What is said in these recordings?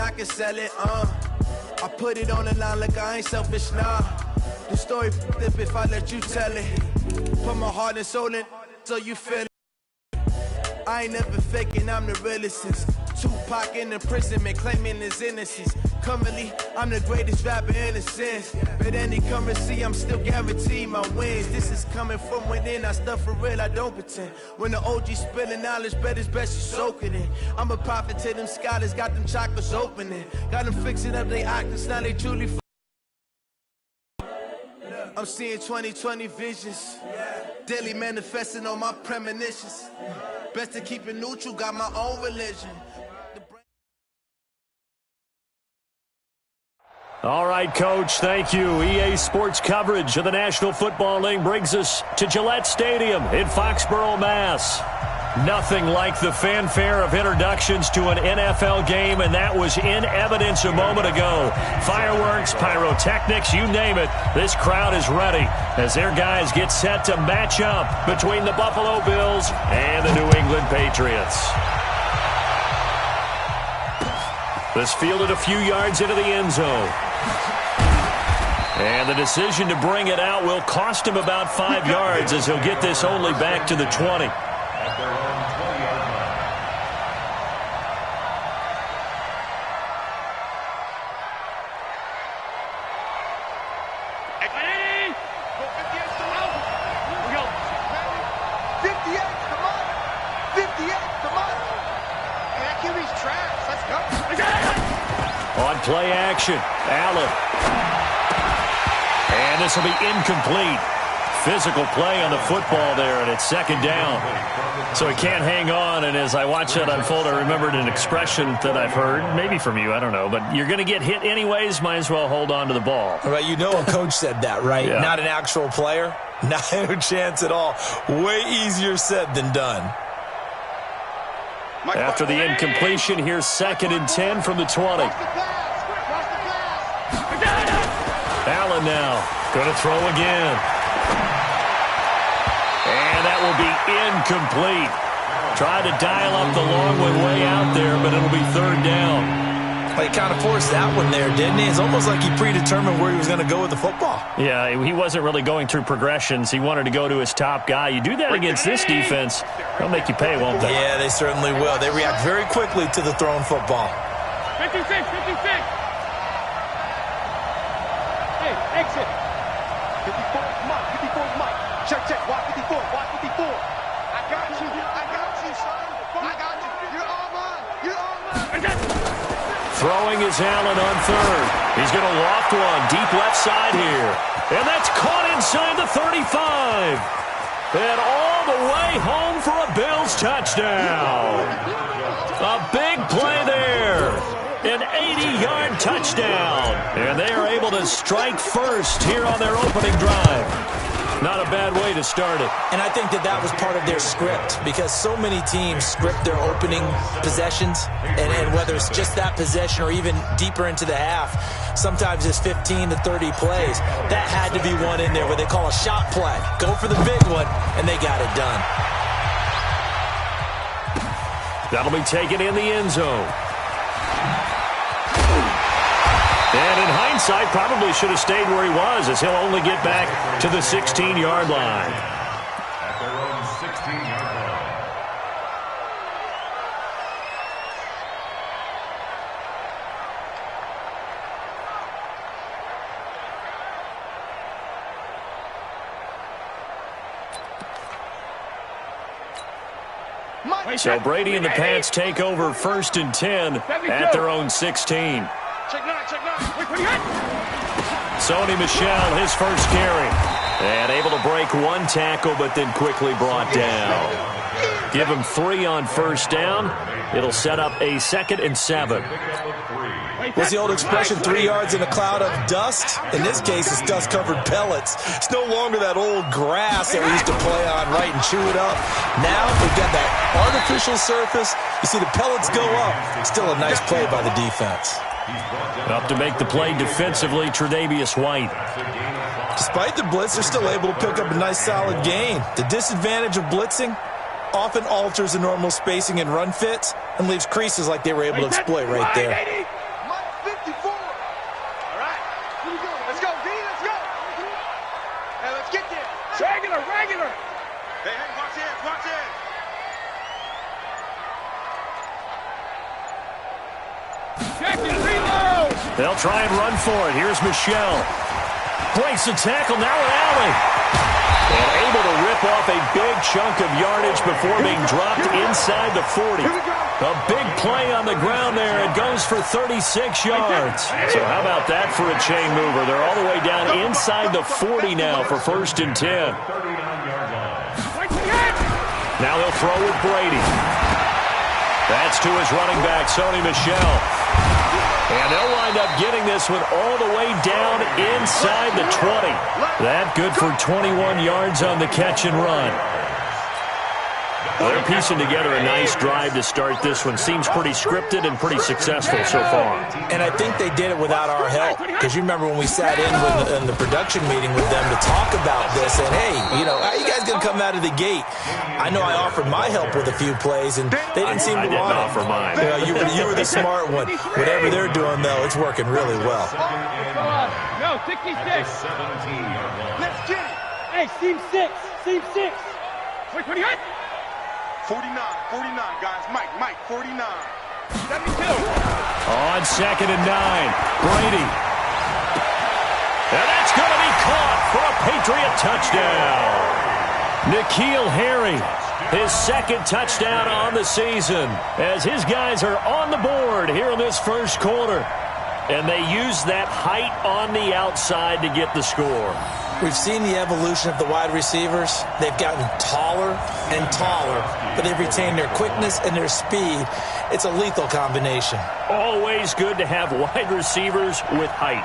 I can sell it, I put it on the line like I ain't selfish, nah. The story flip if I let you tell it. Put my heart and soul in so you feel it. I ain't never faking, I'm the realest since Tupac in the prison and claiming his innocence. Currently, I'm the greatest rapper in a sense. But any currency, I'm still guaranteed my wins. This is coming from within, I stuff for real, I don't pretend. When the OG spilling knowledge, bet it's best you soak it in. I'm a prophet to them scholars, got them chakras opening. Got them fixing up their octaves, now they truly I'm seeing 20/20 visions. Daily manifesting on my premonitions. Best to keep it neutral, got my own religion. All right, Coach, thank you. EA Sports coverage of the National Football League brings us to Gillette Stadium in Foxborough, Mass. Nothing like the fanfare of introductions to an NFL game, and that was in evidence a moment ago. Fireworks, pyrotechnics, you name it. This crowd is ready as their guys get set to match up between the Buffalo Bills and the New England Patriots. This fielded a few yards into the end zone. And the decision to bring it out will cost him about 5 yards as he'll get this only back to the 20. On play action, Allen. And this will be incomplete. Physical play on the football there, and it's second down. So he can't hang on, and as I watch that unfold, I remembered an expression that I've heard, maybe from you, I don't know, but you're going to get hit anyways, might as well hold on to the ball. Right, you know a coach said that, right? Yeah. Not an actual player. No chance at all. Way easier said than done. After the incompletion, here's 2nd and 10 from the 20. Allen now going to throw again. And that will be incomplete. Tried to dial up the long one way out there, but it'll be 3rd down. Well, he kind of forced that one there, didn't he? It's almost like he predetermined where he was going to go with the football. Yeah, he wasn't really going through progressions. He wanted to go to his top guy. You do that against this defense, they'll make you pay, won't they? Yeah, they certainly will. They react very quickly to the thrown football. 56. Hey, exit. 54 is Mike. 54 is Mike. Check. Watch 54. Watch 54. I got you, son. I got you. You're all mine. Throwing is Allen on 3rd. He's going to loft one deep left side here. And that's caught inside the 35. And all the way home for a Bills touchdown. A big play there. An 80-yard touchdown. And they are able to strike first here on their opening drive. Not a bad way to start it. And I think that was part of their script, because so many teams script their opening possessions, and whether it's just that possession or even deeper into the half, sometimes it's 15 to 30 plays. That had to be one in there where they call a shot play. Go for the big one, and they got it done. That'll be taken in the end zone. And in hindsight, probably should have stayed where he was, as he'll only get back to the 16-yard line. At their own 16-yard line. So Brady and the Pats take over 1st and 10 at their own 16. Sony Michel, his first carry. And able to break one tackle, but then quickly brought down. Give him 3 on 1st down. It'll set up a 2nd and 7. What's the old expression, 3 yards in a cloud of dust? In this case, it's dust-covered pellets. It's no longer that old grass that we used to play on, right, and chew it up. Now we've got that artificial surface. You see the pellets go up. Still a nice play by the defense. Up to make the play defensively, Tre'Davious White. Despite the blitz, they're still able to pick up a nice solid gain. The disadvantage of blitzing often alters the normal spacing and run fits and leaves creases like they were able to exploit right there. Hey, watch it, watch it. They'll try and run for it. Here's Michelle. Breaks the tackle, now an alley. And able to rip off a big chunk of yardage before being dropped inside the 40. A big play on the ground there. It goes for 36 yards. So how about that for a chain mover? They're all the way down inside the 40 now for 1st and 10. Now they'll throw with Brady. That's to his running back, Sony Michel. And they'll wind up getting this one all the way down inside the 20. That good for 21 yards on the catch and run. Well, they're piecing together a nice drive to start this one. Seems pretty scripted and pretty successful so far. And I think they did it without our help. Because you remember when we sat in the production meeting with them to talk about this. And, hey, you know, how are you guys going to come out of the gate? I know I offered my help with a few plays, and they didn't seem to want it. I didn't offer mine. You were the smart one. Whatever they're doing, though, it's working really well. No, 66. Let's get it. Hey, seam 6. Seam 6. Wait, 28. 49, guys. Mike, 49. 72. On 2nd and 9, Brady. And that's going to be caught for a Patriot touchdown. N'Keal Harry, his 2nd touchdown on the season, as his guys are on the board here in this 1st quarter. And they use that height on the outside to get the score. We've seen the evolution of the wide receivers. They've gotten taller and taller, but they've retained their quickness and their speed. It's a lethal combination. Always good to have wide receivers with height.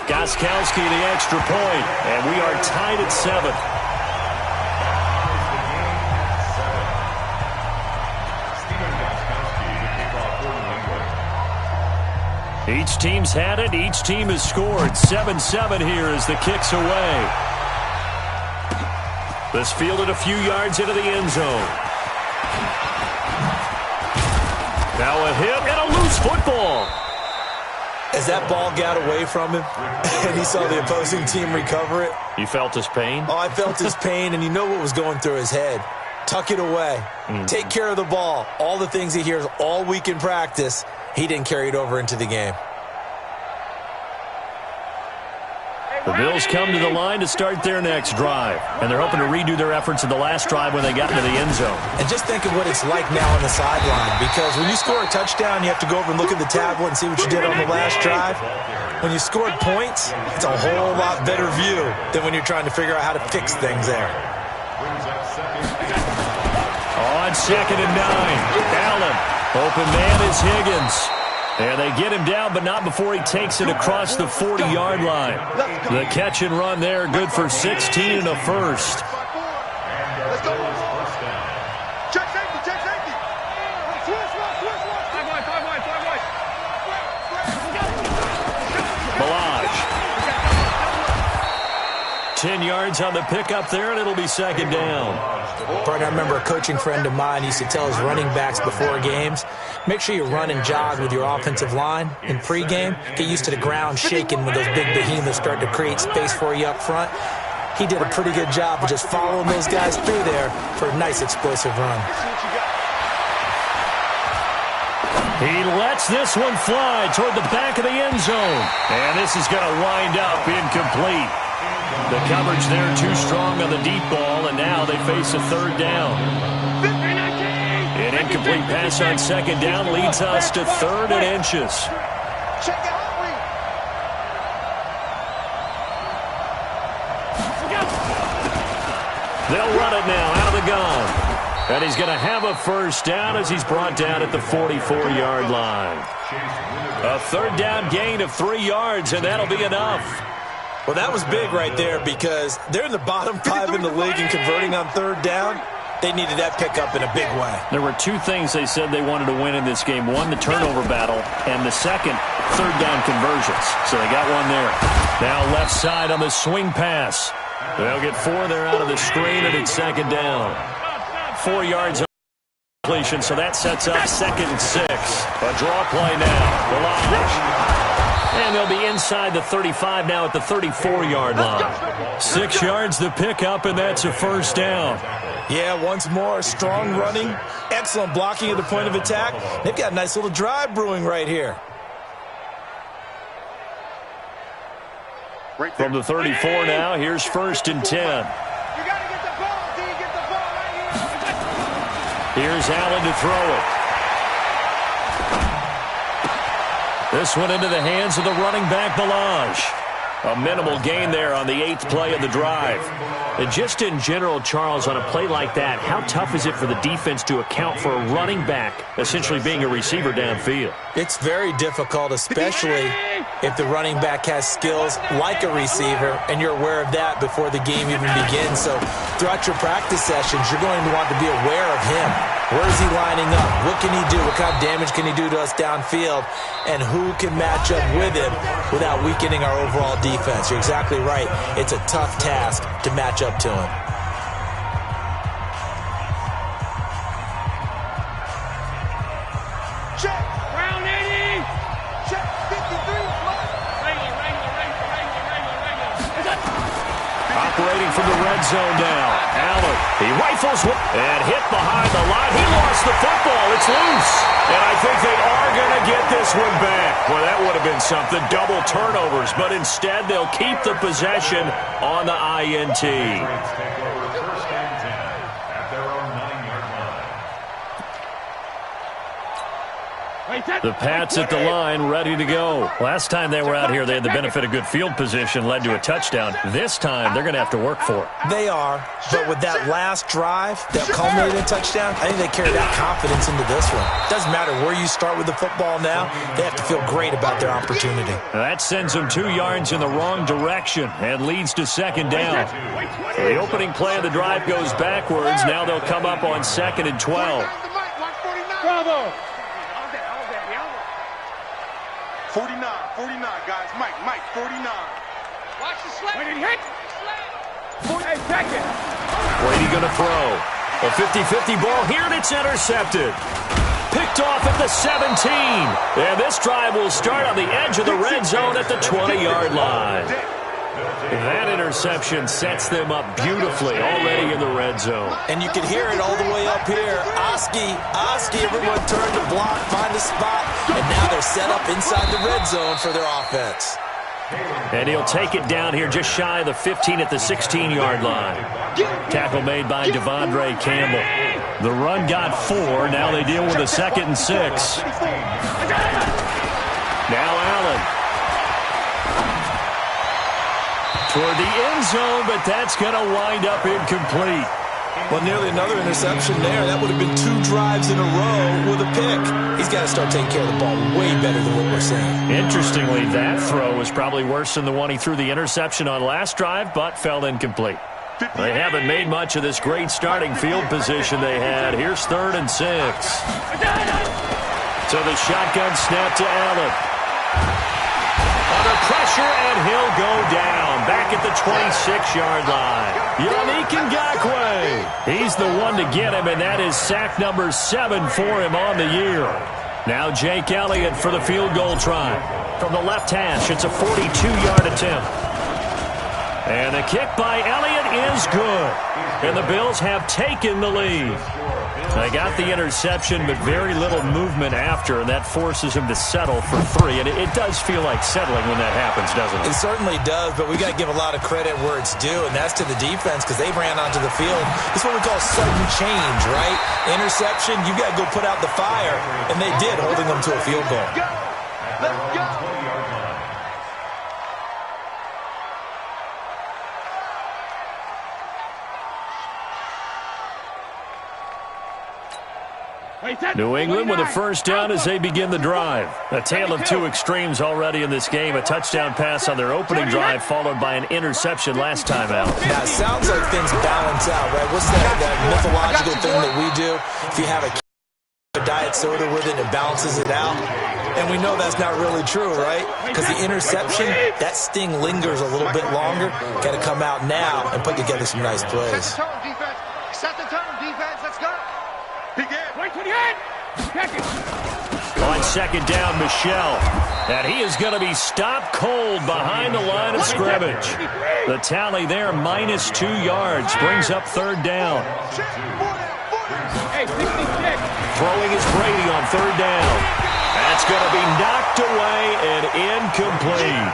Gostkowski the extra point, and we are tied at 7. Each team's had it. Each team has scored. 7-7 here as the kick's away. This fielded a few yards into the end zone. Now a hit and a loose football. As that ball got away from him and he saw the opposing team recover it. You felt his pain? Oh, I felt his pain, and you know what was going through his head. Tuck it away. Take care of the ball. All the things he hears all week in practice, he didn't carry it over into the game. The Bills come to the line to start their next drive, and they're hoping to redo their efforts in the last drive when they got into the end zone. And just think of what it's like now on the sideline, because when you score a touchdown, you have to go over and look at the tablet and see what you did on the last drive. When you scored points, it's a whole lot better view than when you're trying to figure out how to fix things there. On 2nd and 9, Allen. Open man is Higgins. And they get him down, but not before he takes it across the 40-yard line. The catch and run there, good for 16 and a first. Let's go. Check safety, check safety. Switch. 10 yards on the pickup there, and it'll be 2nd down. Partner, I remember a coaching friend of mine used to tell his running backs before games, make sure you run and jog with your offensive line in pregame. Get used to the ground shaking when those big behemoths start to create space for you up front. He did a pretty good job of just following those guys through there for a nice explosive run. He lets this one fly toward the back of the end zone. And this is going to wind up incomplete. The coverage there too strong on the deep ball, and now they face a 3rd down. An incomplete pass on 2nd down leads us to 3rd and inches. They'll run it now out of the gun. And he's going to have a 1st down as he's brought down at the 44-yard line. A 3rd down gain of 3 yards, and that'll be enough. Well, that was big right there because they're in the bottom 5 in the league in converting on 3rd down. They needed that pickup in a big way. There were 2 things they said they wanted to win in this game. One, the turnover battle, and the second, 3rd down conversions. So they got one there. Now left side on the swing pass. They'll get 4 there out of the screen, and it's 2nd down. 4 yards on completion, so that sets up 2nd and 6. A draw play now. Balaj. And they'll be inside the 35 now at the 34-yard line. 6 yards to pick up, and that's a first down. Yeah, once more, strong running, excellent blocking at the point of attack. They've got a nice little drive brewing right here. From the 34 now, here's 1st and 10. You got to get the ball, D. Get the ball right here. Here's Allen to throw it. This one into the hands of the running back, Balaj. A minimal gain there on the 8th play of the drive. And just in general, Charles, on a play like that, how tough is it for the defense to account for a running back essentially being a receiver downfield? It's very difficult, especially if the running back has skills like a receiver, and you're aware of that before the game even begins. So throughout your practice sessions, you're going to want to be aware of him. Where is he lining up? What can he do? What kind of damage can he do to us downfield? And who can match up with him without weakening our overall defense? You're exactly right. It's a tough task to match up to him. Check. Round 80. Check. 53. Operating from the red zone now. Allen, he rifles and hit behind the line. He lost the football. It's loose. And I think they are going to get this one back. Well, that would have been something. Double turnovers. But instead, they'll keep the possession on the INT. Take over 1st and 10 at their own 9-yard line. The Pats at the line, ready to go. Last time they were out here, they had the benefit of good field position, led to a touchdown. This time, they're going to have to work for it. They are, but with that last drive that culminated in a touchdown, I think they carry that confidence into this one. Doesn't matter where you start with the football now, they have to feel great about their opportunity. That sends them 2 yards in the wrong direction and leads to 2nd down. So the opening play of the drive goes backwards. Now they'll come up on 2nd and 12. Bravo. 49, guys. Mike, 49. Watch the slap. When it hit. Hey, check it. Brady going to throw. A 50-50 ball here, and it's intercepted. Picked off at the 17. And this drive will start on the edge of the red zone at the 20-yard line. That interception sets them up beautifully already in the red zone. And you can hear it all the way up here. Oski, everyone turned to block, find a spot, and now they're set up inside the red zone for their offense. And he'll take it down here just shy of the 15 at the 16-yard line. Tackle made by Devondre Campbell. The run got 4. Now they deal with a 2nd and 6. Now Allen. Toward the end zone, but that's going to wind up incomplete. Well, nearly another interception there. That would have been 2 drives in a row with a pick. He's got to start taking care of the ball way better than what we're seeing. Interestingly, that throw was probably worse than the one he threw the interception on last drive, but fell incomplete. They haven't made much of this great starting field position they had. Here's 3rd and 6. So the shotgun snap to Allen. Under pressure, and he'll go down. Back at the 26-yard line. Yannick Ngakoue. He's the one to get him, and that is sack number 7 for him on the year. Now Jake Elliott for the field goal try. From the left hash, it's a 42-yard attempt. And the kick by Elliott is good. And the Bills have taken the lead. They got the interception, but very little movement after, and that forces him to settle for 3. And it does feel like settling when that happens, doesn't it? It certainly does, but we got to give a lot of credit where it's due, and that's to the defense because they ran onto the field. It's what we call sudden change, right? Interception, you got to go put out the fire, and they did, holding them to a field goal. Let's go. New England with a first down as they begin the drive. A tale of 2 extremes already in this game. A touchdown pass on their opening drive followed by an interception last time out. Now, it sounds like things balance out, right? What's that mythological thing that we do? If you have a diet soda with it, it balances it out. And we know that's not really true, right? Because the interception, that sting lingers a little bit longer. Got to come out now and put together some nice plays. Set the tone, defense. Set the tone, defense. Let's go. Begin. Wait till the end. Check it. On second down, Michel. And he is going to be stopped cold behind the line of scrimmage. The tally there, -2 yards, brings up third down. Throwing is Brady on third down. That's going to be knocked away and incomplete.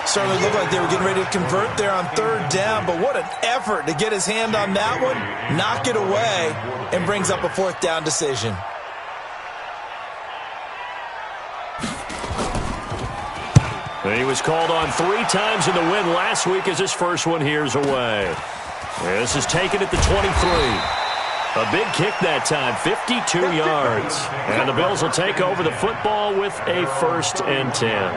Certainly looked like they were getting ready to convert there on third down, but what an effort to get his hand on that one, knock it away, and brings up a fourth down decision. He was called on 3 times in the win last week as his first one here's away. This is taken at the 23. A big kick that time, 52 yards. And the Bills will take over the football with a 1st and 10.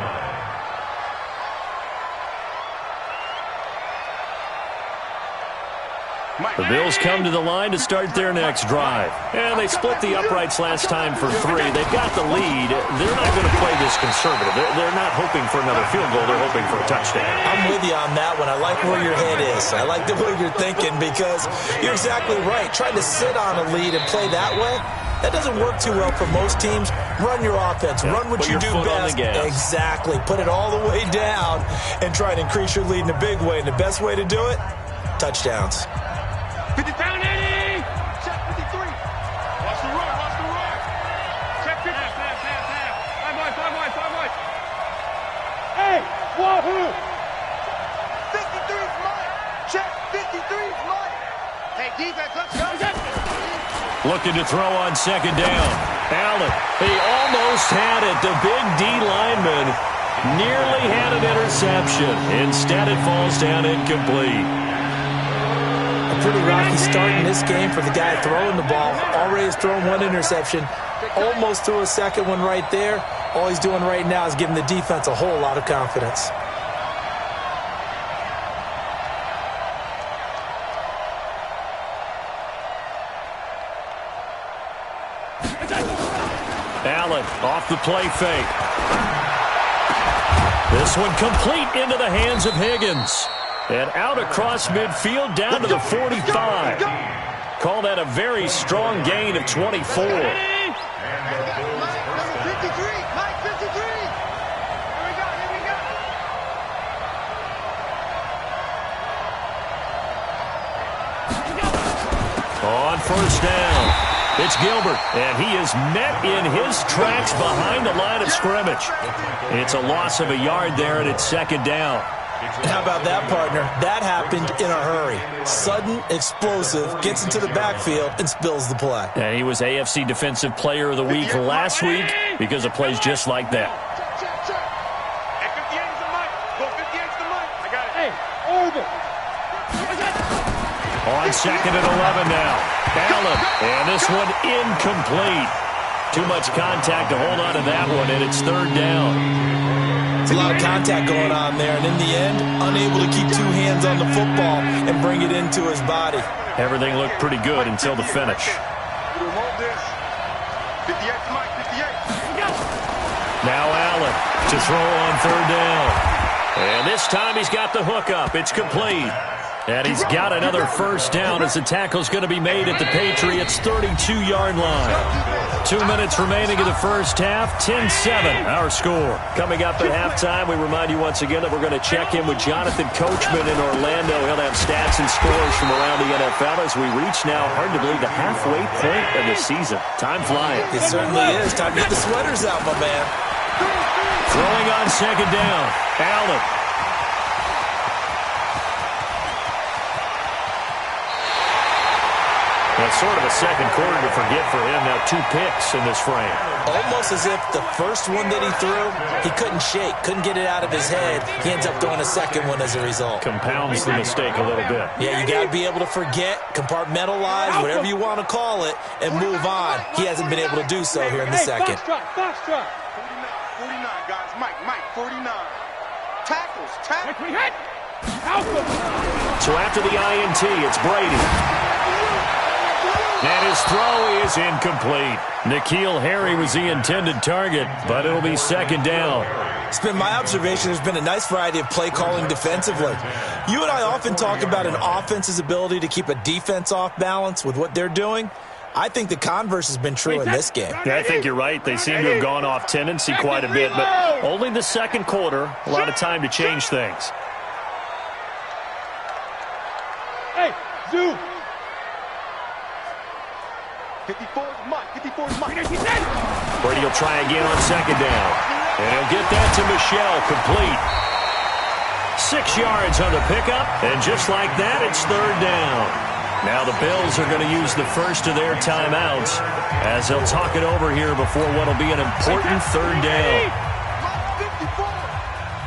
The Bills come to the line to start their next drive. And they split the uprights last time for 3. They've got the lead. They're not going to play this conservative. They're not hoping for another field goal. They're hoping for a touchdown. I'm with you on that one. I like where your head is. I like the way you're thinking because you're exactly right. Trying to sit on a lead and play that way, that doesn't work too well for most teams. Run your offense. Run what you do best. Exactly. Put it all the way down and try to increase your lead in a big way. And the best way to do it, touchdowns. 50 down, Eddie! Check 53. Watch the run, watch the run. Check 50. Pass. 5 wide. Hey, wahoo! 53's mine. Check 53's mine. Hey, defense, let's go. Looking to throw on second down. Allen, he almost had it. The big D lineman nearly had an interception. Instead, it falls down incomplete. Pretty rocky start in this game for the guy throwing the ball. Already has thrown 1 interception. Almost threw a second one right there. All he's doing right now is giving the defense a whole lot of confidence. Allen off the play fake. This one complete into the hands of Higgins. And out across midfield down to the 45. Call that a very strong gain of 24. Number 53, Mike 53. Here we go. On first down, it's Gilbert, and he is met in his tracks behind the line of scrimmage. It's a loss of a yard there, and it's second down. How about that, partner? That happened in a hurry. Sudden, explosive, gets into the backfield, and spills the play. And he was AFC Defensive Player of the Week last week because of plays just like that. Check. Hey, 58's the mic. Go 58's the mic. I got it. Hey, over. On second and 11 now. Allen, and this one incomplete. Too much contact to hold on to that one, and it's third down. It's a lot of contact going on there, and in the end, unable to keep 2 hands on the football and bring it into his body. Everything looked pretty good until the finish. 58's Mike, 58. Now Allen to throw on third down. And this time he's got the hook up. It's complete. And he's got another first down as the tackle's going to be made at the Patriots' 32-yard line. 2 minutes remaining in the first half, 10-7, our score. Coming up at halftime, we remind you once again that we're going to check in with Jonathan Coachman in Orlando. He'll have stats and scores from around the NFL as we reach now, hard to believe, the halfway point of the season. Time flying. It certainly is. Time to get the sweaters out, my man. Throwing on second down, Allen. That's sort of a second quarter to forget for him. Now 2 picks in this frame. Almost as if the first one that he threw, he couldn't shake, couldn't get it out of his head. He ends up throwing a second one as a result. Compounds the mistake a little bit. Yeah, you got to be able to forget, compartmentalize, whatever you want to call it, and move on. He hasn't been able to do so here in the second. Fox truck. 49, guys. Mike, 49. Tackles. So after the INT, it's Brady. And his throw is incomplete. N'Keal Harry was the intended target, but it'll be second down. It's been my observation there's been a nice variety of play calling defensively. You and I often talk about an offense's ability to keep a defense off balance with what they're doing. I think the converse has been true in this game. Yeah, I think you're right. They seem to have gone off tendency quite a bit, but only the second quarter, a lot of time to change things. Hey, Zoo! 54's Mike. 54's Mike. Brady will try again on second down. And he'll get that to Michelle, complete. 6 yards on the pickup, and just like that, it's third down. Now the Bills are going to use the first of their timeouts as they'll talk it over here before what will be an important third down.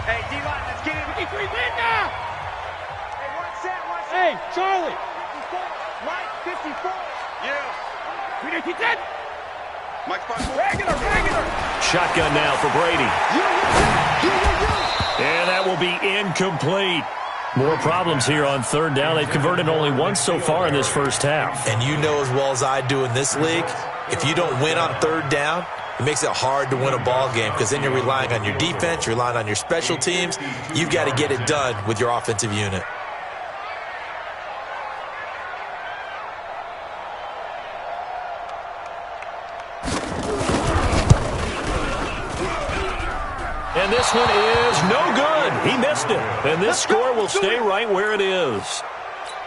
Hey, D-line, let's get him. 53, now! Hey, one set. Hey, Charlie. 54. Mike, 54. Yeah. 310. Mike, regular. Shotgun now for Brady. And that will be incomplete. More problems here on third down. They've converted only once so far in this first half. And you know as well as I do in this league, if you don't win on third down, it makes it hard to win a ball game because then you're relying on your defense, you're relying on your special teams. You've got to get it done with your offensive unit. And this one is no good. He missed it. And this score will stay right where it is.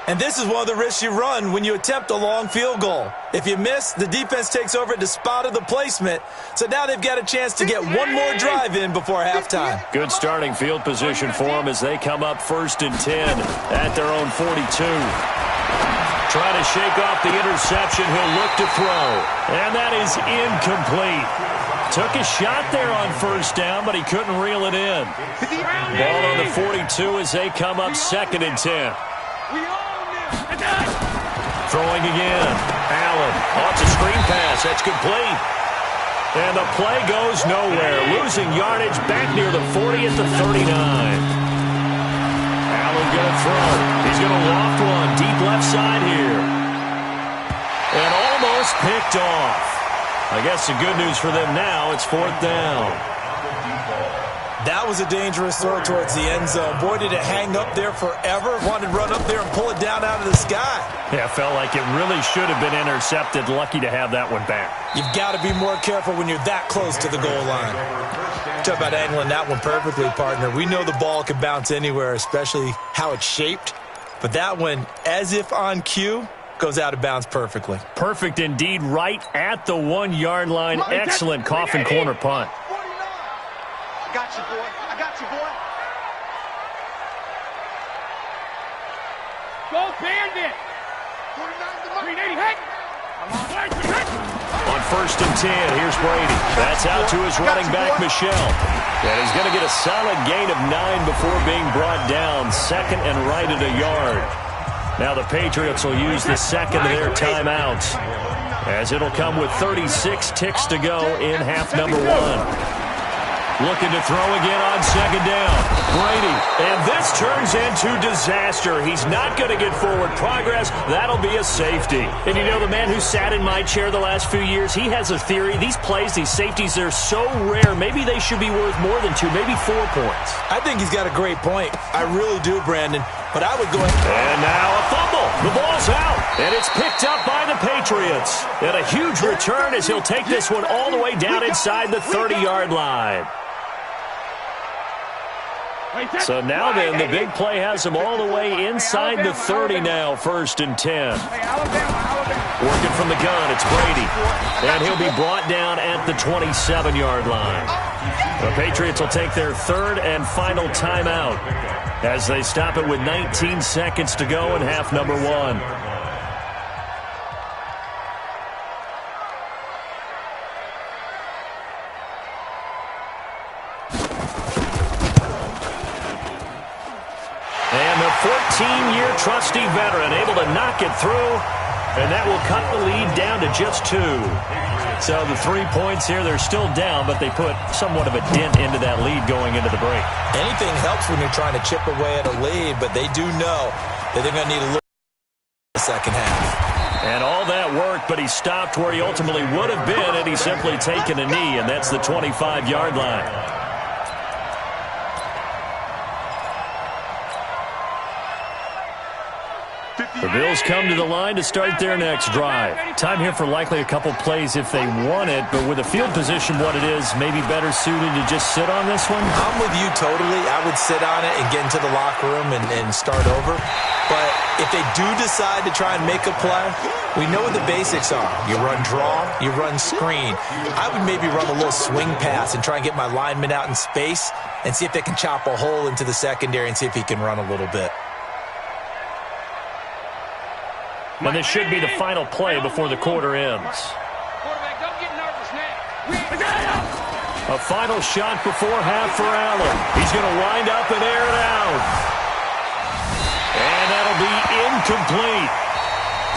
And this is one of the risks you run when you attempt a long field goal. If you miss, the defense takes over at the spot of the placement. So now they've got a chance to get one more drive in before halftime. Good starting field position for them as they come up 1st and 10 at their own 42. Trying to shake off the interception. He'll look to throw. And that is incomplete. Took a shot there on first down, but he couldn't reel it in. Ball on the 42 as they come up 2nd and 10. Throwing again. Allen off the screen pass. That's complete. And the play goes nowhere. Losing yardage back near the 40 at the 39. Allen going to throw. He's going to loft one deep left side here. And almost picked off. I guess the good news for them now, it's 4th down. That was a dangerous throw towards the end zone. Boy, did it hang up there forever. Wanted to run up there and pull it down out of the sky. Yeah, felt like it really should have been intercepted. Lucky to have that one back. You've got to be more careful when you're that close to the goal line. Talk about angling that one perfectly, partner. We know the ball can bounce anywhere, especially how it's shaped. But that one, as if on cue, goes out of bounds perfectly. Perfect indeed, right at the 1-yard line. Excellent coffin corner punt. I got you, boy. Go Bandit. 380, hey. On 1st and 10, here's Brady. That's out to his running back, Michelle. And he's going to get a solid gain of 9 before being brought down. 2nd and right at a yard. Now the Patriots will use the second of their timeouts as it'll come with 36 ticks to go in half number 1. Looking to throw again on second down. Brady. And this turns into disaster. He's not going to get forward progress. That'll be a safety. And you know, the man who sat in my chair the last few years, he has a theory. These plays, these safeties, they're so rare. Maybe they should be worth more than 2, maybe 4 points. I think he's got a great point. I really do, Brandon. But I would go ahead. And now a fumble. The ball's out. And it's picked up by the Patriots. And a huge return as he'll take this one all the way down inside the 30-yard line. So now then, the big play has him all the way inside the 30 now, 1st and 10. Working from the gun, it's Brady. And he'll be brought down at the 27-yard line. The Patriots will take their 3rd and final timeout as they stop it with 19 seconds to go in half number 1. And the 14-year trusty veteran able to knock it through, and that will cut the lead down to just 2. So the 3 points here, they're still down, but they put somewhat of a dent into that lead going into the break. Anything helps when you're trying to chip away at a lead, but they do know that they're going to need a little in the second half. And all that worked, but he stopped where he ultimately would have been had he simply taken a knee, and that's the 25-yard line. The Bills come to the line to start their next drive. Time here for likely a couple plays if they want it, but with the field position what it is, maybe better suited to just sit on this one? I'm with you totally. I would sit on it and get into the locker room and start over. But if they do decide to try and make a play, we know what the basics are. You run draw, you run screen. I would maybe run a little swing pass and try and get my lineman out in space and see if they can chop a hole into the secondary and see if he can run a little bit. And this should be the final play before the quarter ends. Quarterback, don't get nervous now. A final shot before half for Allen. He's going to wind up and air it out. And that'll be incomplete.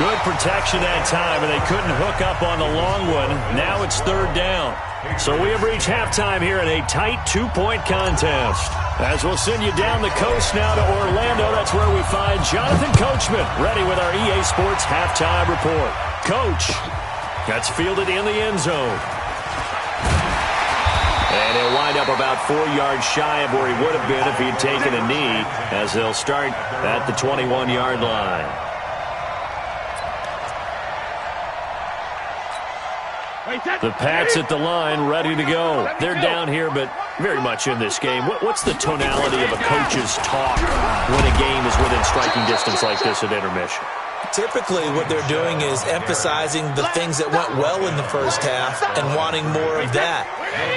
Good protection that time, and they couldn't hook up on the long one. Now it's third down. So we have reached halftime here in a tight 2-point contest. As we'll send you down the coast now to Orlando, that's where we find Jonathan Coachman, ready with our EA Sports halftime report. Coach, that's fielded in the end zone. And he'll wind up about 4 yards shy of where he would have been if he had taken a knee, as they'll start at the 21-yard line. The Pats at the line, ready to go. They're down here, but very much in this game. What's the tonality of a coach's talk when a game is within striking distance like this at intermission? Typically, what they're doing is emphasizing the things that went well in the first half and wanting more of that.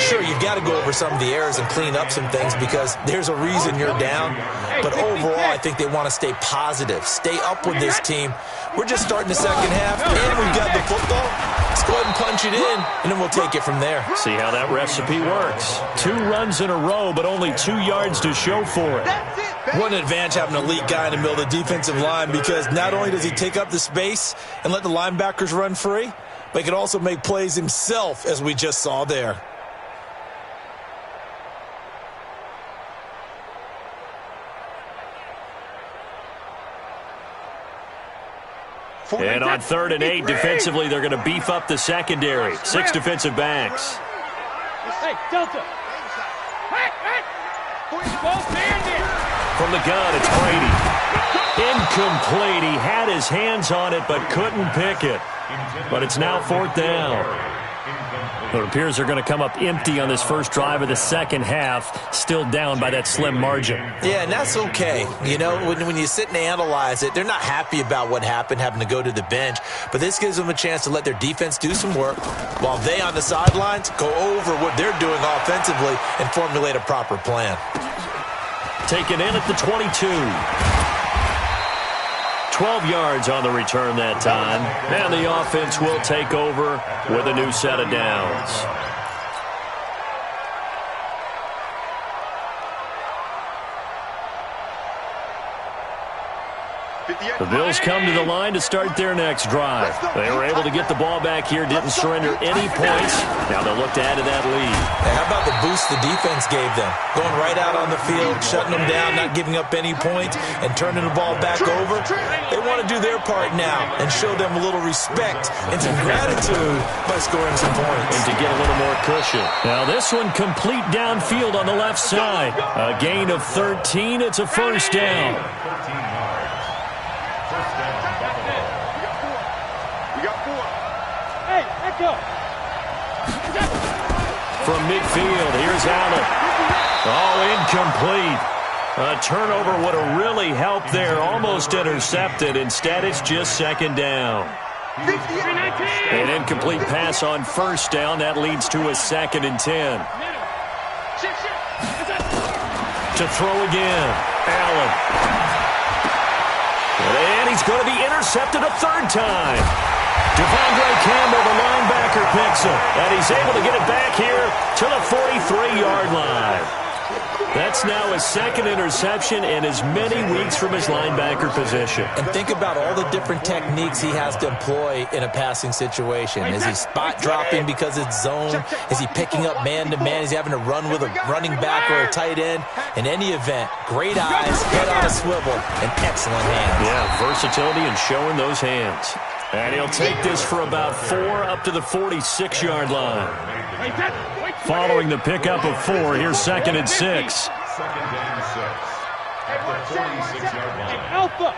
Sure, you've got to go over some of the errors and clean up some things because there's a reason you're down. But overall, I think they want to stay positive, stay up with this team. We're just starting the second half, and we've got the football. Let's go ahead and punch it in, and then we'll take it from there. See how that recipe works. 2 runs in a row, but only 2 yards to show for it. What an advantage having an elite guy in the middle of the defensive line, because not only does he take up the space and let the linebackers run free, but he can also make plays himself, as we just saw there. And on 3rd and 8, defensively, they're going to beef up the secondary. 6 defensive backs. Hey, Delta. Hey. From the gun, it's Brady. Incomplete. He had his hands on it, but couldn't pick it. But it's now 4th down. It appears they're going to come up empty on this first drive of the second half, still down by that slim margin. Yeah, and that's okay. You know, when you sit and analyze it, they're not happy about what happened, having to go to the bench. But this gives them a chance to let their defense do some work while they on the sidelines go over what they're doing offensively and formulate a proper plan. Taken in at the 22. 12 yards on the return that time. And the offense will take over with a new set of downs. The Bills come to the line to start their next drive. They were able to get the ball back here, didn't surrender any points. Now they'll look to add to that lead. Hey, how about the boost the defense gave them? Going right out on the field, shutting them down, not giving up any points, and turning the ball back over. They want to do their part now and show them a little respect and some gratitude by scoring some points. And to get a little more cushion. Now this one complete downfield on the left side. A gain of 13. It's a first down. From midfield, here's Allen. Oh, incomplete. A turnover would have really helped there. Almost intercepted. Instead, it's just second down. An incomplete pass on first down. That leads to a 2nd and 10. To throw again. Allen. And he's going to be intercepted a 3rd time. Devondre Campbell, the linebacker, picks him. And he's able to get it back here to the 43-yard line. That's now his 2nd interception in as many weeks from his linebacker position. And think about all the different techniques he has to employ in a passing situation. Is he spot dropping because it's zone? Is he picking up man-to-man? Is he having to run with a running back or a tight end? In any event, great eyes, head on a swivel, and excellent hands. Yeah, versatility and showing those hands. And he'll take this for about 4 up to the 46-yard line. Following the pickup of 4, here's 2nd and 6. 2nd and 6 at the 46-yard line. Alpha.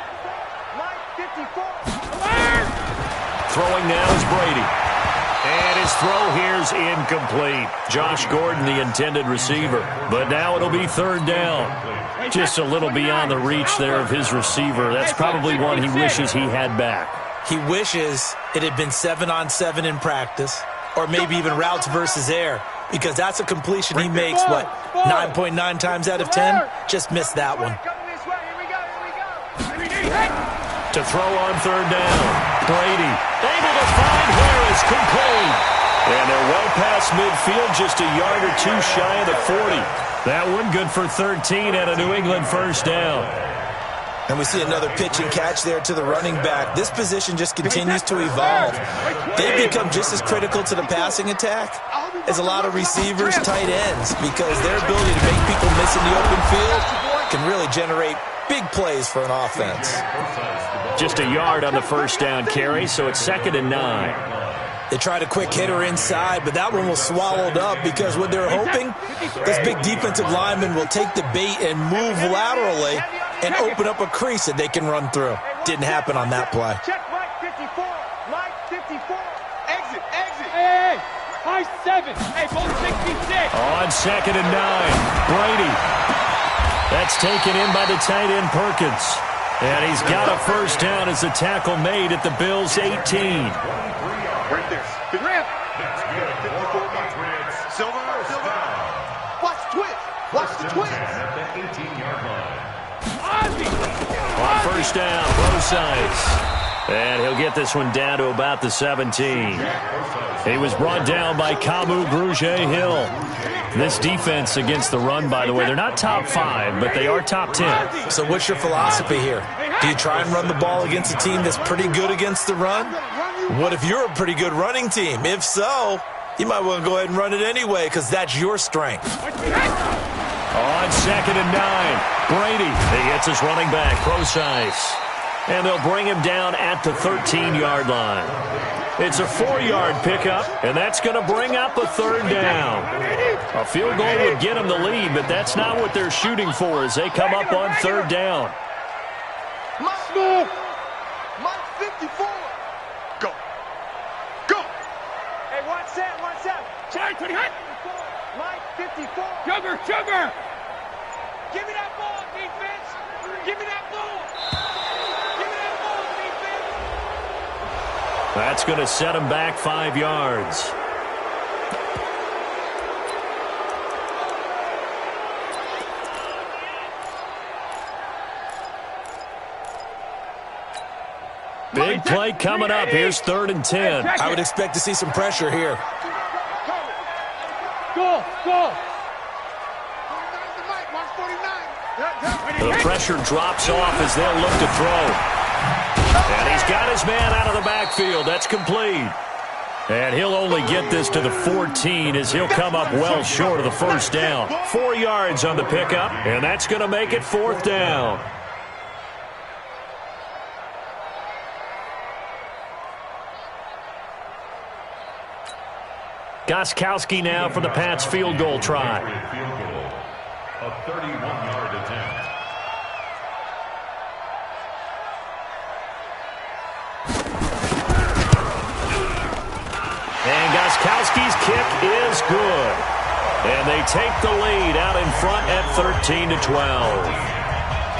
Throwing now is Brady. And his throw here's incomplete. Josh Gordon, the intended receiver. But now it'll be third down. Just a little beyond the reach there of his receiver. That's probably one he wishes he had back. He wishes it had been 7-on-7 in practice, or maybe even routes versus air, because that's a completion he makes, 9.9 times out of 10? Just missed that one. To throw on third down. Brady able to find Harris, complete. And they're well past midfield, just a yard or two shy of the 40. That one good for 13 and a New England first down. And we see another pitch and catch there to the running back. This position just continues to evolve. They've become just as critical to the passing attack as a lot of receivers, tight ends, because their ability to make people miss in the open field can really generate big plays for an offense. Just a yard on the first down carry, so it's 2nd and 9. They tried a quick hitter inside, but that one was swallowed up because what they're hoping, this big defensive lineman will take the bait and move laterally and open up a crease that they can run through. Didn't happen on that play. Check Mike 54. Mike 54. Exit, exit. Hey, high 7. Hey, both 66. On 2nd and 9, Brady. That's taken in by the tight end Perkins. And he's got a first down as the tackle made at the Bills' 18. Right there. The ramp. That's good. 54 Silver. Watch the twist. Watch the twist. At the 18-yard line. On first down, Rosize. And he'll get this one down to about the 17. He was brought down by Kamu Grugier-Hill. This defense against the run, by the way, they're not top 5, but they are top 10. So what's your philosophy here? Do you try and run the ball against a team that's pretty good against the run? What if you're a pretty good running team? If so, you might want to go ahead and run it anyway because that's your strength. On 2nd and 9, Brady. He hits his running back, Rosize. And they'll bring him down at the 13-yard line. It's a 4-yard pickup, and that's going to bring up a third down. A field goal would get them the lead, but that's not what they're shooting for as they come up on third down. Mike 54. Go. Go. Hey, watch that. Check. Mike 54. Sugar. Give me that ball, defense. Give me that ball. That's going to set him back 5 yards. Big play coming up. Here's 3rd and 10. I would expect to see some pressure here. Go. The pressure drops off as they'll look to throw. And he's got his man out of the backfield. That's complete. And he'll only get this to the 14 as he'll come up well short of the first down. 4 yards on the pickup, and that's going to make it 4th down. Gostkowski now for the Pats field goal try. Field goal. A 31-yard attempt. And Gostkowski's kick is good. And they take the lead out in front at 13-12.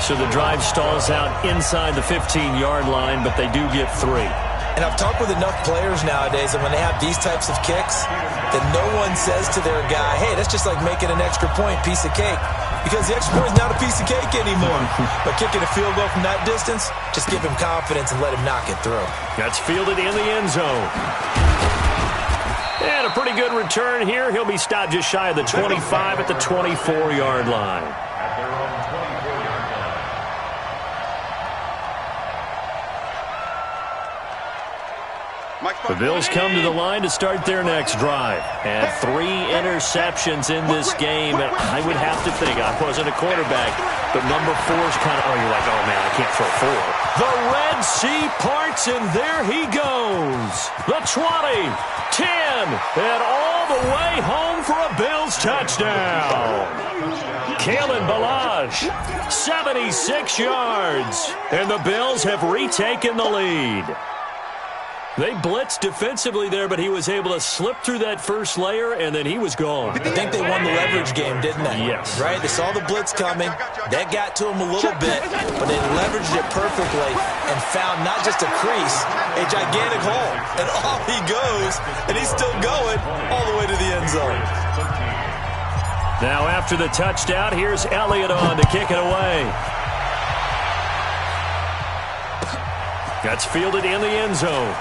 So the drive stalls out inside the 15-yard line, but they do get 3. And I've talked with enough players nowadays that when they have these types of kicks, that no one says to their guy, hey, that's just like making an extra point, piece of cake. Because the extra point is not a piece of cake anymore. But kicking a field goal from that distance, just give him confidence and let him knock it through. That's fielded in the end zone. And a pretty good return here. He'll be stopped just shy of the 25 at the 24-yard line. At their own 24-yard line. Mike The Bills come to the line to start their next drive. And 3 interceptions in this game. I would have to think, I wasn't a quarterback, but number 4's kind of, oh, you're like, oh, man, I can't throw 4. The Red Sea parts, and there he goes. The 20, 10, and all the way home for a Bills touchdown. Kalen Ballage, 76 yards. And the Bills have retaken the lead. They blitzed defensively there, but he was able to slip through that first layer, and then he was gone. I think they won the leverage game, didn't they? Yes. Right? They saw the blitz coming. That got to him a little bit, but they leveraged it perfectly and found not just a crease, a gigantic hole. And off he goes, and he's still going all the way to the end zone. Now after the touchdown, here's Elliott on to kick it away. That's fielded in the end zone.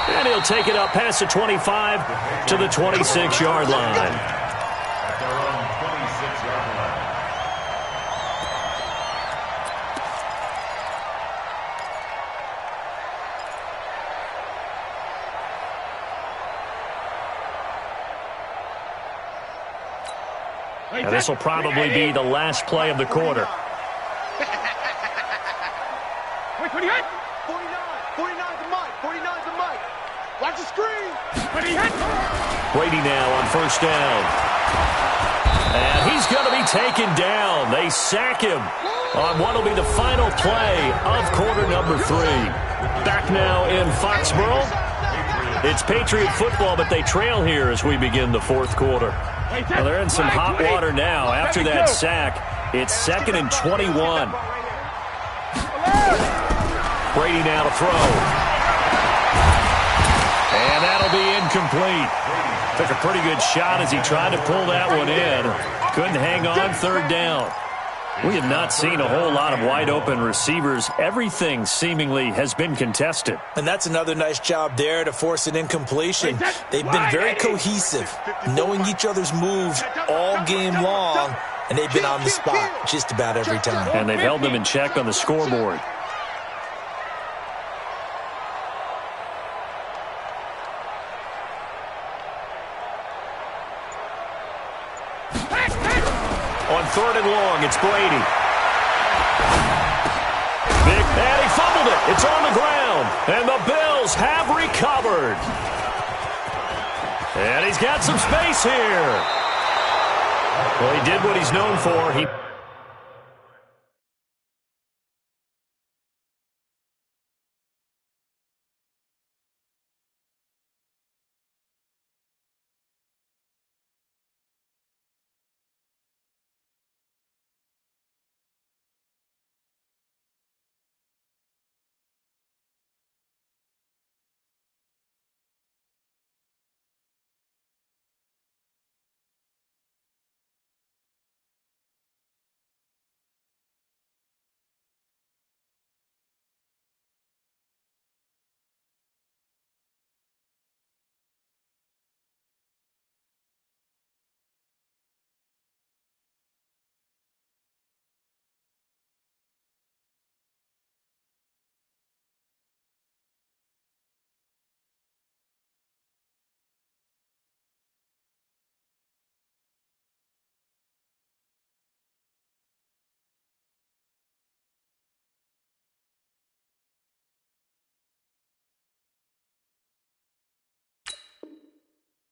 And he'll take it up past the 25 to the 26-yard line. At their own 26-yard line. Now this will probably be the last play of the quarter. Wait, 49! 49's the mic! 49's the mic! Watch the screen! Brady now on first down. And he's going to be taken down. They sack him on what will be the final play of quarter number 3. Back now in Foxborough. It's Patriot football, but they trail here as we begin the fourth quarter. Well, they're in some hot water now. After that sack, it's 2nd and 21. Brady now to throw. And that'll be incomplete. Took a pretty good shot as he tried to pull that one in. Couldn't hang on, third down. We have not seen a whole lot of wide-open receivers. Everything seemingly has been contested. And that's another nice job there to force an incompletion. They've been very cohesive, knowing each other's moves all game long, and they've been on the spot just about every time. And they've held them in check on the scoreboard. On 3rd and long, it's Brady. And he fumbled it. It's on the ground. And the Bills have recovered. And he's got some space here. Well, he did what he's known for. He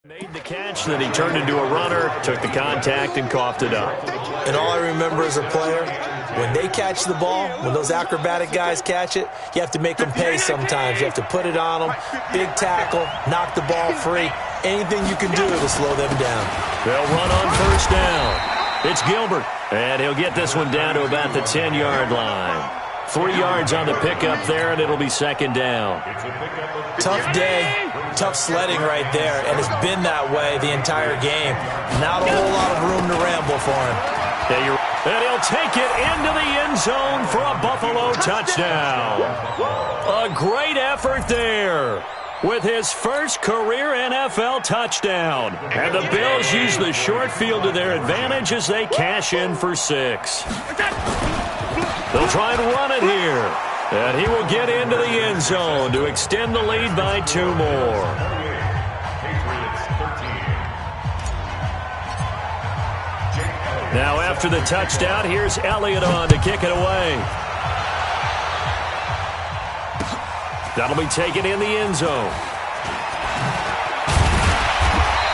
made the catch, then he turned into a runner, took the contact, and coughed it up. And all I remember as a player, when they catch the ball, when those acrobatic guys catch it, you have to make them pay sometimes. You have to put it on them, big tackle, knock the ball free, anything you can do to slow them down. They'll run on first down. It's Gilbert, and he'll get this one down to about the 10-yard line. 3 yards on the pickup there, and it'll be 2nd down. Tough day, tough sledding right there, and it's been that way the entire game. Not a whole lot of room to ramble for him. And he'll take it into the end zone for a Buffalo touchdown. A great effort there with his first career NFL touchdown. And the Bills use the short field to their advantage as they cash in for 6. They'll try and run it here. And he will get into the end zone to extend the lead by 2 more. Now after the touchdown, here's Elliott on to kick it away. That'll be taken in the end zone.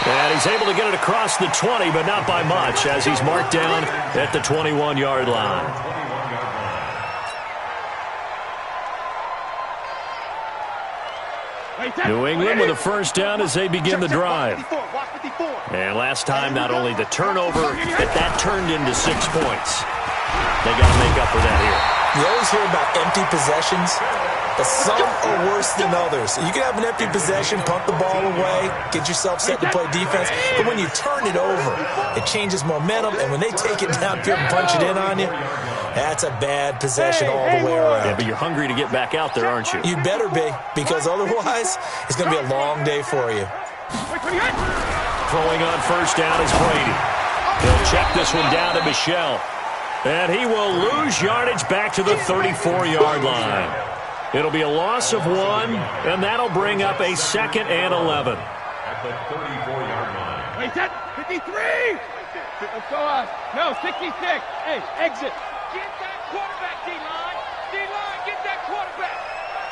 And he's able to get it across the 20, but not by much, as he's marked down at the 21-yard line. New England with a first down as they begin the drive. And last time, not only the turnover, but that turned into 6 points. They got to make up for that here. You always hear about empty possessions, but some are worse than others. You can have an empty possession, pump the ball away, get yourself set to play defense, but when you turn it over, it changes momentum, and when they take it downfield and punch it in on you, that's a bad possession all the way around. Yeah, but you're hungry to get back out there, aren't you? You better be, because otherwise, it's going to be a long day for you. Throwing on first down is Brady. He'll check this one down to Michel. And he will lose yardage back to the 34-yard line. It'll be a loss of 1, and that'll bring up a 2nd and 11. At the 34-yard line. Wait, that 53! Let's go up. No, 66. Hey, exit. Get that quarterback, D-line. D-line, get that quarterback.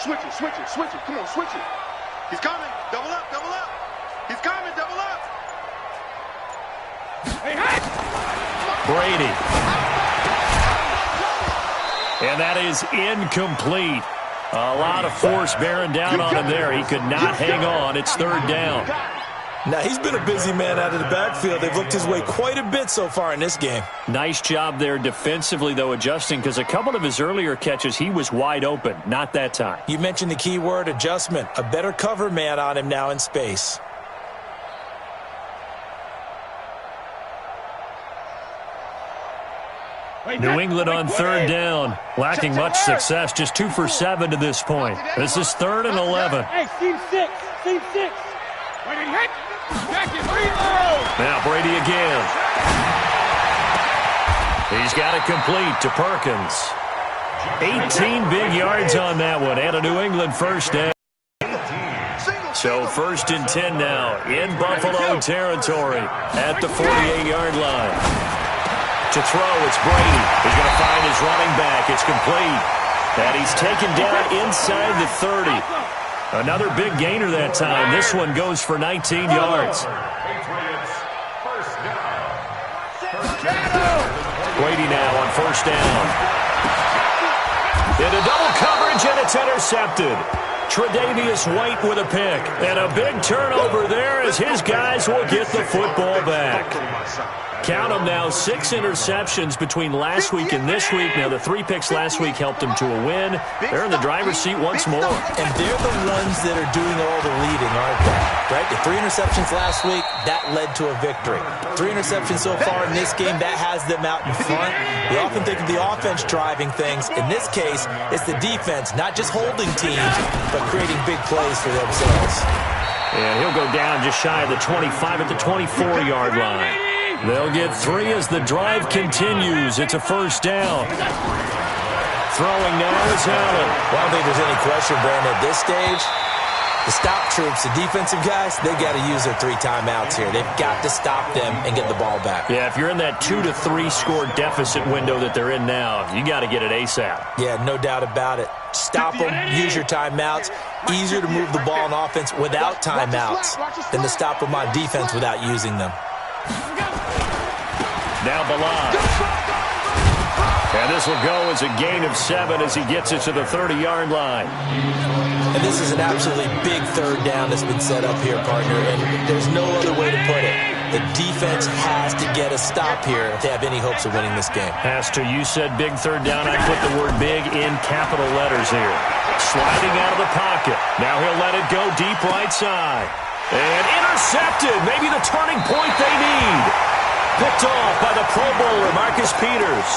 Switch it, switch it, switch it. Come on, switch it. He's coming. Double up, double up. He's coming, double up. Hey, hey! Brady. And that is incomplete. A lot of force bearing down on him there. He could not hang on. It's 3rd down. Now, he's been a busy man out of the backfield. They've looked his way quite a bit so far in this game. Nice job there defensively, though, adjusting, because a couple of his earlier catches, he was wide open. Not that time. You mentioned the key word, adjustment. A better cover man on him now in space. New England on 3rd down. Lacking much success. Just 2 for 7 to this point. This is 3rd and 11. Hey, team 6. Team 6. Wait, hit. Back and reload. Now Brady again. He's got it complete to Perkins. 18 big yards on that one. And a New England first down. So 1st and 10 now in Buffalo territory at the 48-yard line. To throw, it's Brady. He's going to find his running back. It's complete. And he's taken down inside the 30. Another big gainer that time. This one goes for 19 yards. Brady now on first down. Into double coverage, and it's intercepted. Tre'Davious White with a pick. And a big turnover there as his guys will get the football back. Count them now, 6 interceptions between last week and this week. Now, the 3 picks last week helped them to a win. They're in the driver's seat once more. And they're the ones that are doing all the leading, aren't they? Right? The 3 interceptions last week, that led to a victory. 3 interceptions so far in this game, that has them out in front. We often think of the offense driving things. In this case, it's the defense, not just holding teams, but creating big plays for themselves. And he'll go down just shy of the 25 at the 24-yard line. They'll get 3 as the drive continues. It's a first down. Throwing now is Allen. Well, I don't think there's any question, Brandon, at this stage. The stop troops, the defensive guys, they got to use their 3 timeouts here. They've got to stop them and get the ball back. Yeah, if you're in that 2 to 3 score deficit window that they're in now, you got to get it ASAP. Yeah, no doubt about it. Stop them, use your timeouts. Easier to move the ball on offense without timeouts than to stop them on defense without using them. Now Ballard. And this will go as a gain of 7 as he gets it to the 30-yard line. And this is an absolutely big 3rd down that's been set up here, partner, and there's no other way to put it. The defense has to get a stop here if they have any hopes of winning this game. Has to. You said big 3rd down. I put the word big in capital letters here. Sliding out of the pocket. Now he'll let it go deep right side. And intercepted. Maybe the turning point they need. Picked off by the Pro Bowler, Marcus Peters.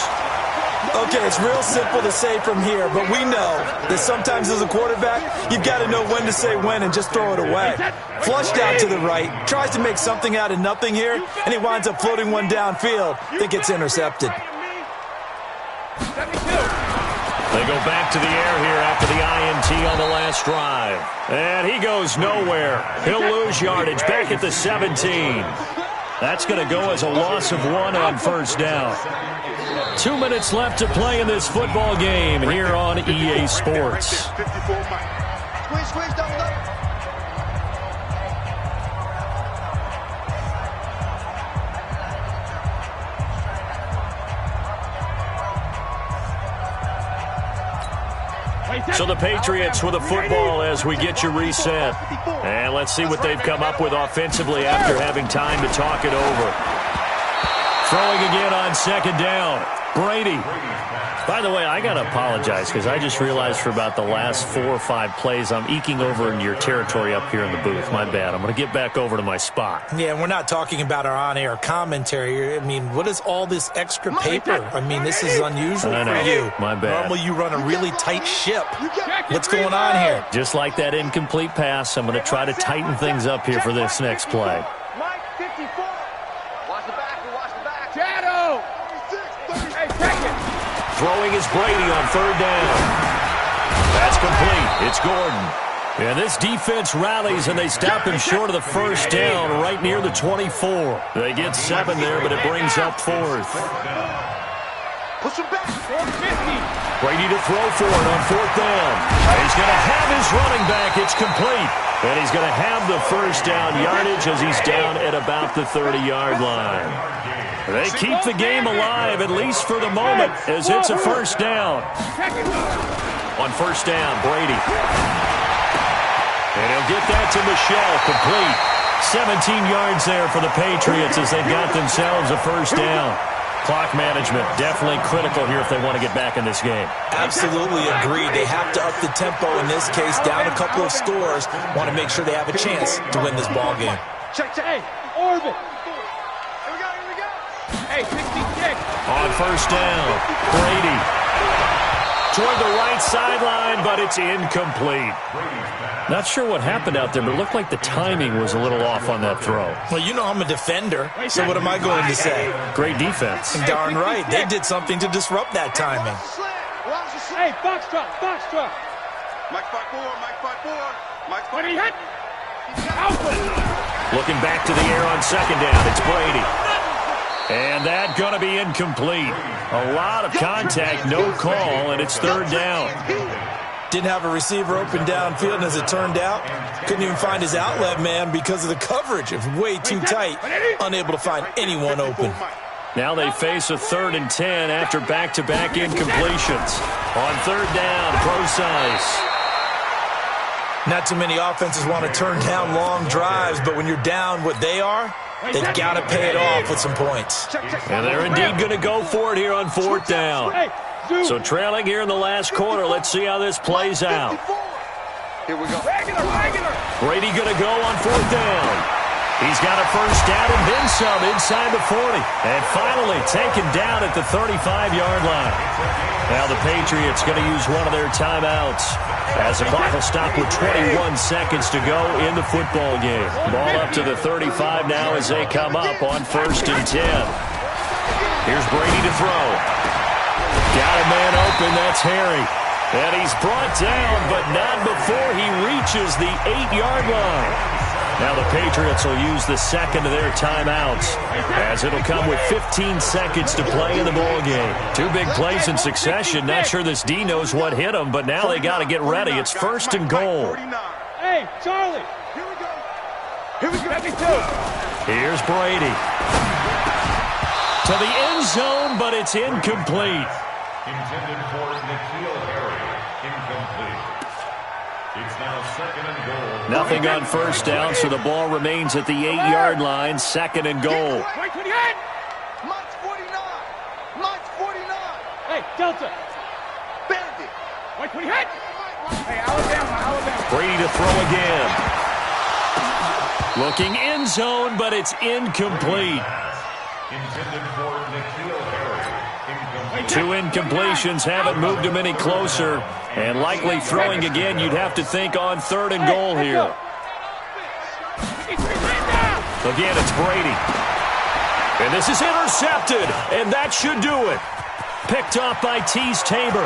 Okay, it's real simple to say from here, but we know that sometimes as a quarterback, you've got to know when to say when and just throw it away. Flushed out to the right, tries to make something out of nothing here, and he winds up floating one downfield. I think it's intercepted. They They go back to the air here after the INT on the last drive. And he goes nowhere. He'll lose yardage back at the 17. That's going to go as a loss of 1 on first down. 2 minutes left to play in this football game here on EA Sports. Squeeze, double. So the Patriots with a football as we get you reset. And let's see what they've come up with offensively after having time to talk it over. Throwing again on second down. Brady. By the way, I got to apologize because I just realized for about the last 4 or 5 plays I'm eking over into your territory up here in the booth. My bad. I'm going to get back over to my spot. Yeah, we're not talking about our on-air commentary. I mean, what is all this extra paper? I mean, this is unusual for you. My bad. Normally you run a really tight ship. What's going on here? Just like that incomplete pass, I'm going to try to tighten things up here for this next play. Mike 54. Watch the back. Shadow. Hey, check it. Throwing is Brady on third down. That's complete. It's Gordon. And this defense rallies, and they stop him short of the first down right near the 24. They get 7 there, but it brings up 4th. Push him back. 450. Brady to throw for it on 4th down. He's going to have his running back. It's complete. And he's going to have the first down yardage as he's down at about the 30-yard line. They keep the game alive, at least for the moment, as it's a first down. On first down, Brady. And he'll get that to Michelle, complete. 17 yards there for the Patriots as they've got themselves a first down. Clock management definitely critical here if they want to get back in this game. Absolutely agreed. They have to up the tempo in this case, down a couple of scores. Want to make sure they have a chance to win this ball game. Check. Hey, orbit. Here we go. Hey, 66. On first down, Brady. Toward the right sideline, but it's incomplete. Not sure what happened out there, but it looked like the timing was a little off on that throw. Well, you know I'm a defender, so what am I going to say? Great defense. Darn right. They did something to disrupt that timing. Hey, box truck. Mike 5-4. When he hit. Alpha. Looking back to the air on second down, it's Brady. And that going to be incomplete. A lot of contact, no call, and it's third down. Didn't have a receiver open downfield, and as it turned out, couldn't even find his outlet man because of the coverage. It was way too tight, unable to find anyone open. Now they face a 3rd and 10 after back-to-back incompletions. On third down, Procise. Not too many offenses want to turn down long drives, but when you're down what they are, they've got to pay it off with some points. And they're indeed going to go for it here on 4th down. So trailing here in the last quarter, let's see how this plays out. Here we go. Regular. Brady going to go on 4th down. He's got a first down and then some inside the 40. And finally taken down at the 35-yard line. Now the Patriots going to use one of their timeouts as the clock will stop with 21 seconds to go in the football game. Ball up to the 35 now as they come up on 1st and 10. Here's Brady to throw. Got a man open, that's Harry. And he's brought down, but not before he reaches the 8-yard line. Now the Patriots will use the second of their timeouts as it'll come with 15 seconds to play in the ball game. 2 big plays in succession. Not sure this D knows what hit him, but now they got to get ready. It's 1st and goal. Hey, Charlie. Here we go. Here's Brady. To the end zone, but it's incomplete. Intended for N'Keal Harry. Incomplete. It's now 2nd and goal. Nothing on first down, so the ball remains at the 8-yard line. 2nd and goal. Wait when he hit. Mike's 49. Hey, Delta. Bandit. Wait when he hit. Hey, Alabama. Brady to throw again. Looking end zone, but it's incomplete. Intended for N'Keal Harry. Incomplete. 2 incompletions haven't moved him any closer. And likely throwing again, you'd have to think on 3rd and goal here. Again, it's Brady. And this is intercepted. And that should do it. Picked off by Tease Tabor.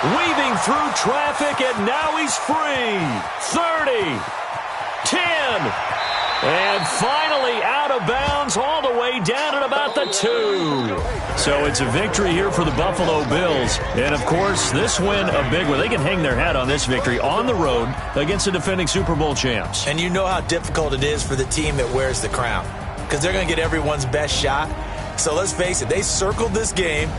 weaving through traffic, and now he's free. 30, 10, and finally out of bounds all the way down at about the 2. So it's a victory here for the Buffalo Bills. And, of course, this win a big one. They can hang their hat on this victory on the road against the defending Super Bowl champs. And you know how difficult it is for the team that wears the crown, because they're going to get everyone's best shot. So let's face it, they circled this game.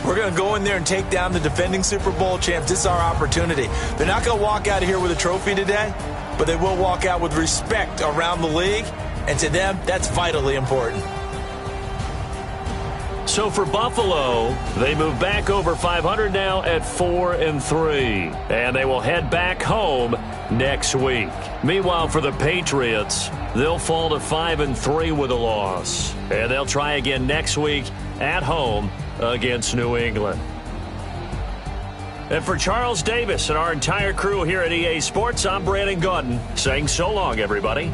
We're going to go in there and take down the defending Super Bowl champs. This is our opportunity. They're not going to walk out of here with a trophy today, but they will walk out with respect around the league, and to them, that's vitally important. So for Buffalo, they move back over 500 now at 4-3, and they will head back home next week. Meanwhile, for the Patriots, they'll fall to 5-3 with a loss, and they'll try again next week at home against New England. And for Charles Davis and our entire crew here at EA Sports, I'm Brandon Gaudin saying so long, everybody.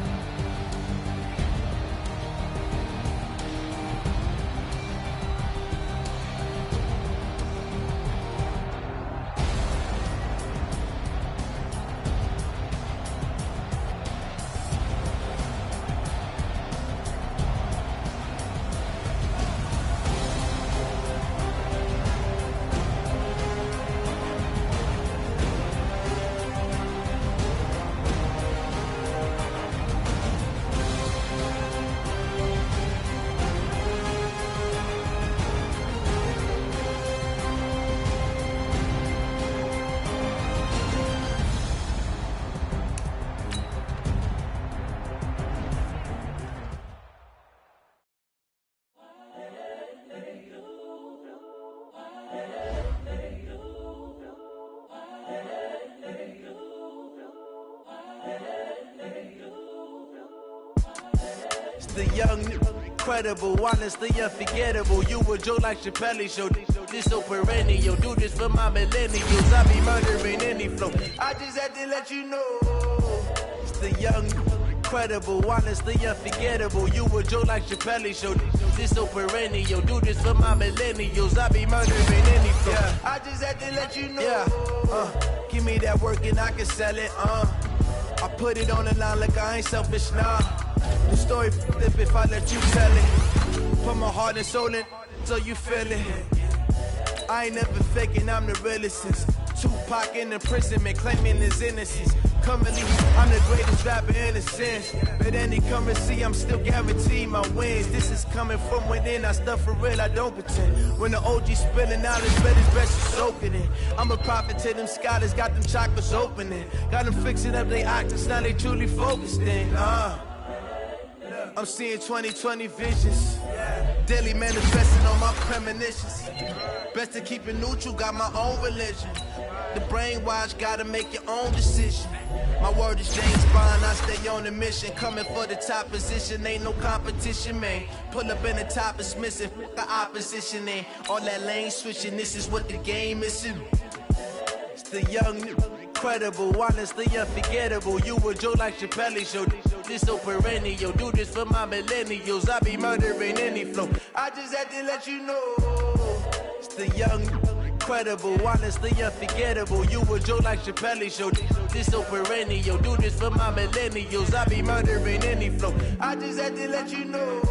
The young, incredible, honestly unforgettable. You a Joe like Chappelle show. This so perennial. Do this for my millennials. I be murdering any flow. I just had to let you know. It's the young, incredible, honestly unforgettable. You a Joe like Chappelle show. This so perennial. Do this for my millennials. I be murdering any flow. Yeah. I just had to let you know. Yeah. Give me that work and I can sell it. I put it on the line like I ain't selfish, nah. The story flip if I let you tell it. Put my heart and soul in so you feel it. I ain't never faking, I'm the realest since Tupac in imprisonment, claiming his innocence. Currently, I'm the greatest rapper in a sense. But any currency, I'm still guaranteed my wins. This is coming from within, I stuff for real, I don't pretend. When the OG spilling out, it's better, best to soak it in. I'm a prophet to them scholars, got them chakras opening. Got them fixing up they octaves, now they truly focused in. I'm seeing 2020 visions. Daily manifesting on my premonitions. Best to keep it neutral, got my own religion. The brainwash, gotta make your own decision. My word is James Bond, I stay on the mission. Coming for the top position, ain't no competition, man. Pull up in the top, it's missing, the opposition ain't. All that lane switching, this is what the game is. It's the young, incredible, honestly unforgettable. You a Joe like Chappelle show. This so perennial. Do this for my millennials. I be murdering any flow. I just had to let you know. It's the young, incredible, honestly unforgettable. You a Joe like Chappelle show. This so perennial. Do this for my millennials. I be murdering any flow. I just had to let you know.